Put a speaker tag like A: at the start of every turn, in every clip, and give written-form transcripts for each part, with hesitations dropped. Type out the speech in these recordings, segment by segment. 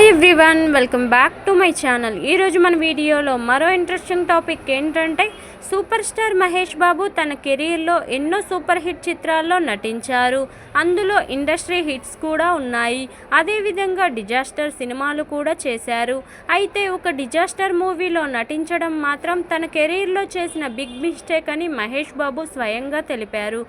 A: Hi everyone, welcome back to my channel. ఈరోజు మన వీడియోలో మరో ఇంట్రెస్టింగ్ టాపిక్ ఏంటంటే సూపర్ స్టార్ మహేష్ బాబు తన కెరీర్లో ఎన్నో సూపర్ హిట్ చిత్రాల్లో నటించారు. అందులో ఇండస్ట్రీ హిట్స్ కూడా ఉన్నాయి. అదేవిధంగా డిజాస్టర్ సినిమాలు కూడా చేశారు. అయితే ఒక డిజాస్టర్ మూవీలో నటించడం మాత్రం తన కెరీర్లో చేసిన బిగ్ మిస్టేక్ అని మహేష్ బాబు స్వయంగా తెలిపారు.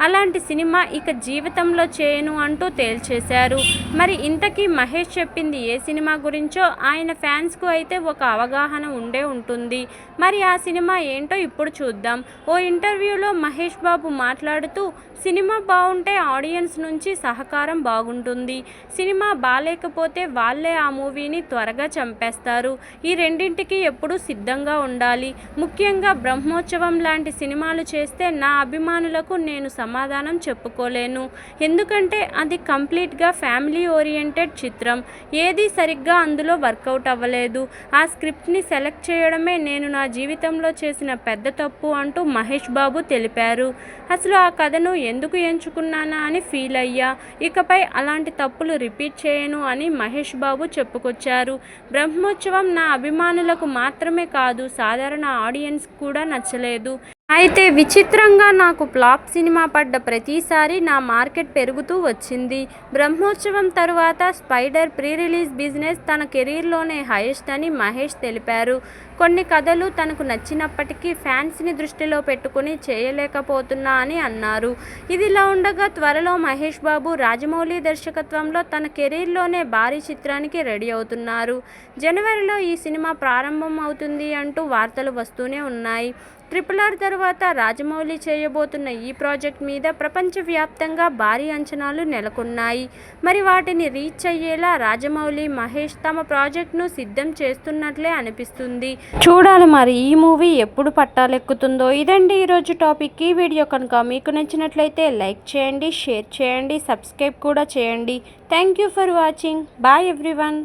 A: అలాంటి సినిమా ఇక జీవితంలో చేయను అంటూ తేల్చేశారు. మరి ఇంతకీ మహేష్ చెప్పింది ఏ సినిమా గురించో ఆయన ఫ్యాన్స్కు అయితే ఒక అవగాహన ఉండే ఉంటుంది. మరి ఆ సినిమా ఏంటో ఇప్పుడు చూద్దాం. ఓ ఇంటర్వ్యూలో మహేష్ బాబు మాట్లాడుతూ, సినిమా బాగుంటే ఆడియన్స్ నుంచి సహకారం బాగుంటుంది, సినిమా బాలేకపోతే వాళ్ళే ఆ మూవీని త్వరగా చంపేస్తారు. ఈ రెండింటికి ఎప్పుడూ సిద్ధంగా ఉండాలి. ముఖ్యంగా బ్రహ్మోత్సవం లాంటి సినిమాలు చేస్తే నా అభిమానులకు నేను సమాధానం చెప్పుకోలేను. ఎందుకంటే అది కంప్లీట్గా ఫ్యామిలీ ఓరియంటెడ్ చిత్రం. ఏది సరిగ్గా అందులో వర్కౌట్ అవ్వలేదు. ఆ స్క్రిప్ట్ని సెలెక్ట్ చేయడమే నేను నా జీవితంలో చేసిన పెద్ద తప్పు అంటూ మహేష్ బాబు తెలిపారు. అసలు ఆ కథను ఎందుకు ఎంచుకున్నానా అని ఫీల్ అయ్యా. ఇకపై అలాంటి తప్పులు రిపీట్ చేయను అని మహేష్ బాబు చెప్పుకొచ్చారు. బ్రహ్మోత్సవం నా అభిమానులకు మాత్రమే కాదు, సాధారణ ఆడియన్స్ కూడా నచ్చలేదు. అయితే విచిత్రంగా నాకు ఫ్లాప్ సినిమా పడ్డ ప్రతిసారి నా మార్కెట్ పెరుగుతూ వచ్చింది. బ్రహ్మోత్సవం తరువాత స్పైడర్ ప్రీ రిలీజ్ బిజినెస్ తన కెరీర్లోనే హైయెస్ట్ అని మహేష్ తెలిపారు. కొన్ని కథలు తనకు నచ్చినప్పటికీ ఫ్యాన్స్ని దృష్టిలో పెట్టుకుని చేయలేకపోతున్నా అని అన్నారు. ఇదిలా ఉండగా త్వరలో మహేష్ బాబు రాజమౌళి దర్శకత్వంలో తన కెరీర్లోనే భారీ చిత్రానికి రెడీ అవుతున్నారు. జనవరిలో ఈ సినిమా ప్రారంభం అవుతుంది అంటూ వార్తలు వస్తూనే ఉన్నాయి. RRR తర్వాత రాజమౌళి చేయబోతున్న ఈ ప్రాజెక్ట్ మీద ప్రపంచవ్యాప్తంగా భారీ అంచనాలు నెలకొన్నాయి. మరి వాటిని రీచ్ అయ్యేలా రాజమౌళి, మహేష్ తమ ప్రాజెక్ట్ను సిద్ధం చేస్తున్నట్లే అనిపిస్తుంది. చూడాలి మరి ఈ మూవీ ఎప్పుడు పట్టాలెక్కుతుందో. ఇదండి ఈరోజు టాపిక్. ఈ వీడియో కనుక మీకు నచ్చినట్లయితే లైక్ చేయండి, షేర్ చేయండి, సబ్స్క్రైబ్ కూడా చేయండి. Thank you for watching. Bye everyone.